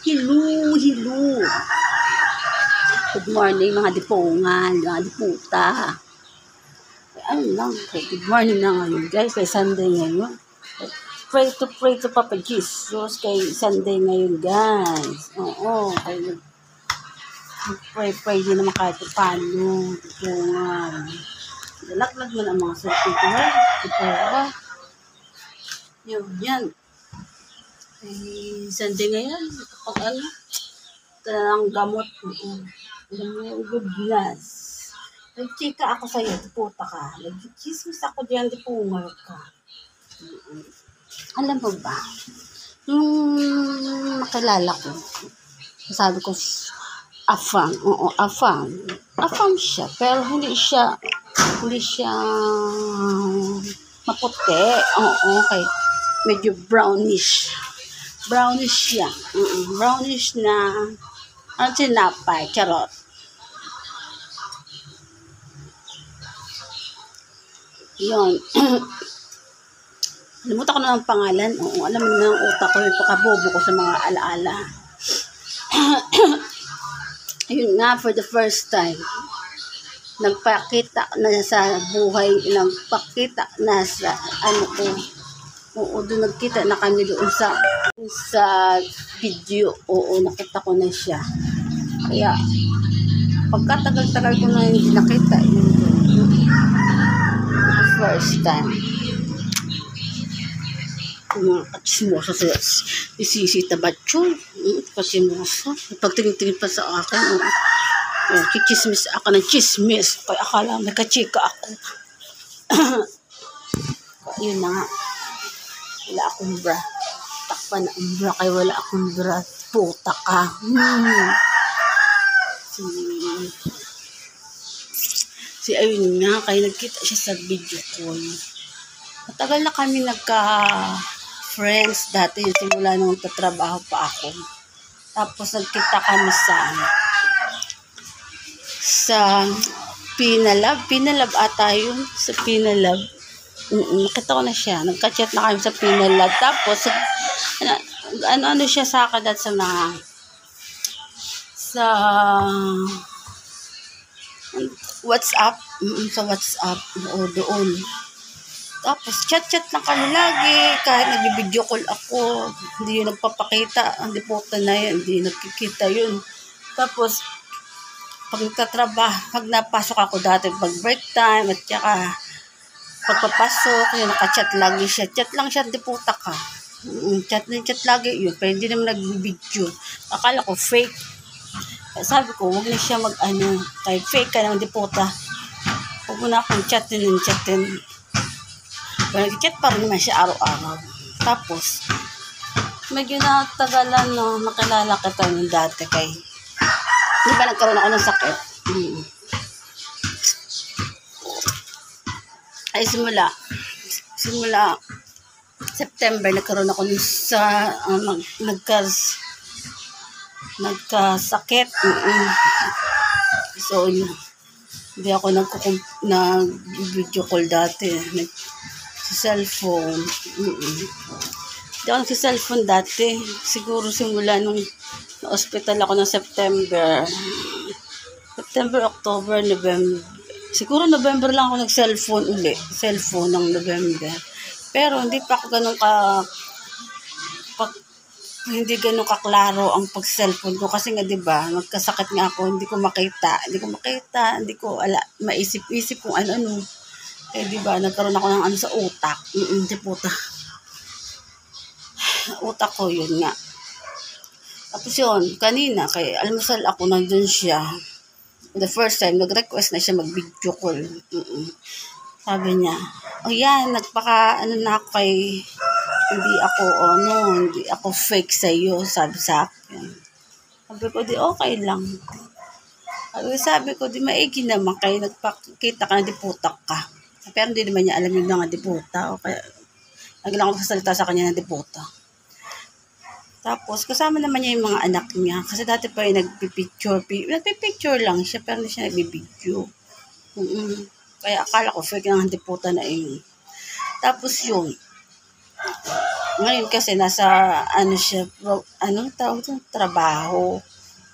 Hello, hello. Good morning mga dipongan, mga diputa. Ano lang, good morning na ngayon guys, kay Sunday ngayon. Pray to Papa Jesus, kay Sunday ngayon guys. Oo, kaya pray din naman kahit paano. Dipongan. Lalaklag mo na ang mga sulti ko eh. Dipongan. Yan. Sunday ngayon, kapag ano, ang gamot. Alam mo yung goodness. Nag-chika ako sa'yo, puta ka. Nag-chismis ako diyan, di pungal ka. Alam mo ba, nung nakilala ko, sabi ko, afam. Oo, afam. Afam siya, pero hindi siya maputi. Oo, okay. Medyo brownish. Brownish siya. Brownish na tinapay, charot. Yun. Limutan ko na ang pangalan. Oo, alam mo na ang utak ko. Yung pakabobo ko sa mga alaala. Yun nga, for the first time, nagpakita na sa buhay, nagpakita na sa ano ko. Oo, doon nagkita na kami doon sa video. Oo, nakita ko na siya. Kaya, pagkatagal-tagal ko na hindi nakita, yun first time. Mga katsimosa sa isisita batyon. Katsimosa. Pagtingin-tingin pa sa akin. Kichismis ako ng chismis. Kaya akala nakachika ako. Yun na nga. Wala akong bra. Takpan na ang bra. Kaya wala akong bra. Puta ka. Si ayun nga. Kaya nagkita siya sa video call. Matagal na kami nagka-friends dati. Simula nung tatrabaho pa ako. Tapos nagkita kami sa Pinalab ata yun. Sa Pinalab. Nakita ko na siya. Nagka-chat na kami sa Pinalab. Tapos, ano siya sa akin at sa WhatsApp. Sa WhatsApp. Oo, doon. Tapos, chat na kami lagi. Kahit nag-video call ako. Hindi yun nagpapakita. Hindi po na yun. Hindi nagkikita yun. Tapos, pag napasok ako dati, pag break time, at saka, pagpapasok, yun, nakachat lagi siya. Chat lang siya, di puta ka. Chat lagi yun. Pero hindi naman nag-video. Akala ko fake. Sabi ko, huwag na siya kahit fake ka naman, di puta. Huwag mo na akong chatin. Pero nag-chat pa rin naman siya araw-araw. Tapos, medyo natagalan, no, nakilala kita yung dati kay, di ba nagkaroon ako ng sakit? Ay, simula September, nagkaroon ako sa nagkasakit. So, hindi ako nag-video call dati. Sa cellphone. Hindi ako nag-cellphone dati. Siguro simula nung na-hospital ako ng September, October, November. Siguro November lang ako nag-cellphone uli. Cellphone ng November. Pero hindi pa ako hindi ganun kaklaro ang pag-cellphone ko. Kasi nga diba, magkasakit nga ako, hindi ko makita, hindi ko maisip-isip kung ano-ano. Eh diba, nagkaroon ako ng sa utak. Hindi puta. Utak ko, yun nga. Tapos yun, kanina, kay almusal ako, nandun siya. The first time, nag-request na siya mag-video call. Sabi niya, yan, na ako kay, hindi ako fake sa'yo, sabi sa akin. Sabi ko, di okay lang. Sabi ko, di maigi naman, kaya nagpakita ka na di putak ka. Pero hindi naman niya alam yung mga di puta. O kaya, naglang ako sasalita sa kanya na di puta. Tapos, kasama naman niya yung mga anak niya. Kasi dati pa yung nagpipicture lang siya, pero hindi siya nagbibideo. Kaya akala ko, fake ng hantiputa na yun. Tapos yun, Ngayon kasi nasa, ano siya, ano tawag doon, trabaho.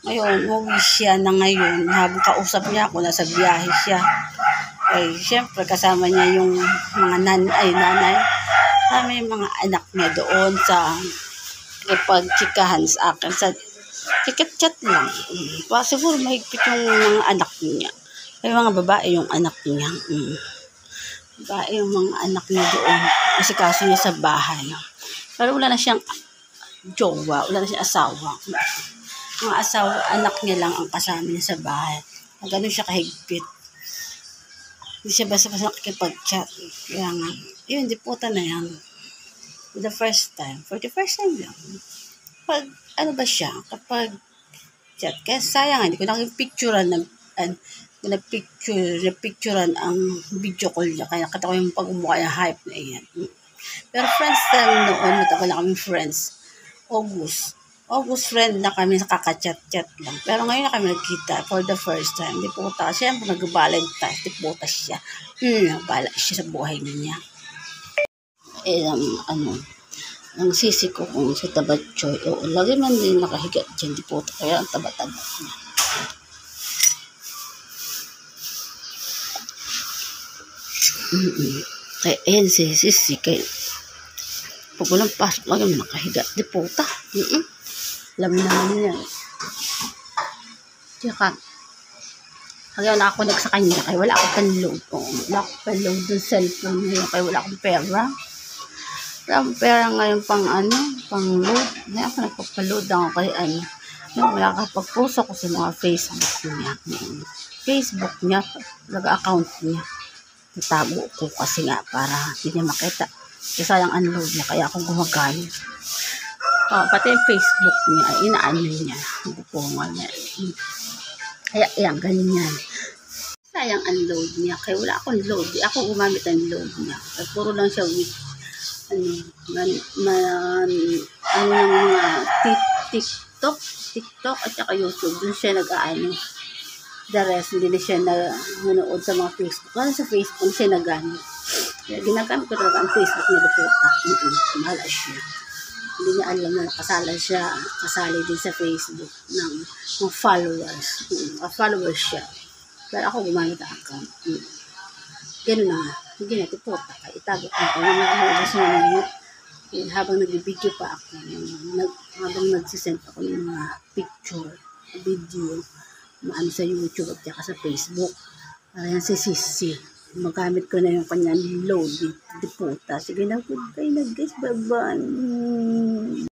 Ngayon, umuwi siya na ngayon. Habang kausap niya ako, nasa biyahe siya. Ay, syempre, kasama niya yung mga nanay. Kasama yung mga anak niya doon sa ipagchikahan sa akin. Sa chat lang. Siguro mahigpit yung mga anak niya. Ay, mga babae yung anak niya. Babae yung mga anak niya doon. Kasi kaso niya sa bahay. Pero wala na siyang jowa, wala na siyang asawa. Mga asawa, anak niya lang ang kasama niya sa bahay. Ganun siya kahigpit. Hindi siya basta-basta nakikipag-chat. Kaya nga, yun, diputa na yan. For the first time lang. Pag, ano ba siya, kapag chat, kaya sayang, hindi ko nakipicturean napicturean ang video call niya. Kaya nakita ko yung pag-umukha niya, hype na yan. Pero friends tayo noon, matagal na kami friends. August friend na kami, nakaka-chat-chat lang. Pero ngayon na kami nagkita for the first time. Di puta, siyempre nag-valentine, di puta siya. Bala siya sa buhay niya. Ang sisi ko kung sa tabatchoy, lagi man din nakahiga dyan, di puta, kaya ang taba-taba niya. Kaya ayan si sisi, kaya pag walang pasok lagi man nakahiga, di puta. Alam naman yan. Tsaka, kaya na ako sa kanya, kaya wala akong pan-load. Wala akong pan-load ng cellphone ngayon, kaya wala akong pera. Wala akong pera ngayon pang-load. Kaya ako nagpapaload ako kay wala kapag-post ako sa mga Facebook niya, account niya. Natago ko kasi nga para hindi niya makita. Kasi sayang unload niya, kaya ako gumagamit. Pati yung Facebook niya, inaano niya. Hindi po niya. Kaya, yan, ganyan. Sayang unload niya. Kaya wala akong load. Ako gumamit ang load niya. Kaya puro lang siya with, mga TikTok at saka YouTube. Doon siya nag-aano. The rest, hindi na siya nanonood sa mga Facebook. Kasi sa Facebook siya nag-aano. Kaya ginagamit ko talaga ang Facebook niya dito. Mahala siya. Hindi niya alam na kasali din sa Facebook ng followers. Followers siya. Pero ako gumamit ang account. Ganun na nga. Hindi natin po. Itago ko ako. Habang nag-video pa ako. Habang nagsisend ako ng mga picture, video, sa YouTube at saka sa Facebook. Ayan si Sisi. Magamit ko na yung kanyang load. Di puta. Sige na, good guys. Bye-bye.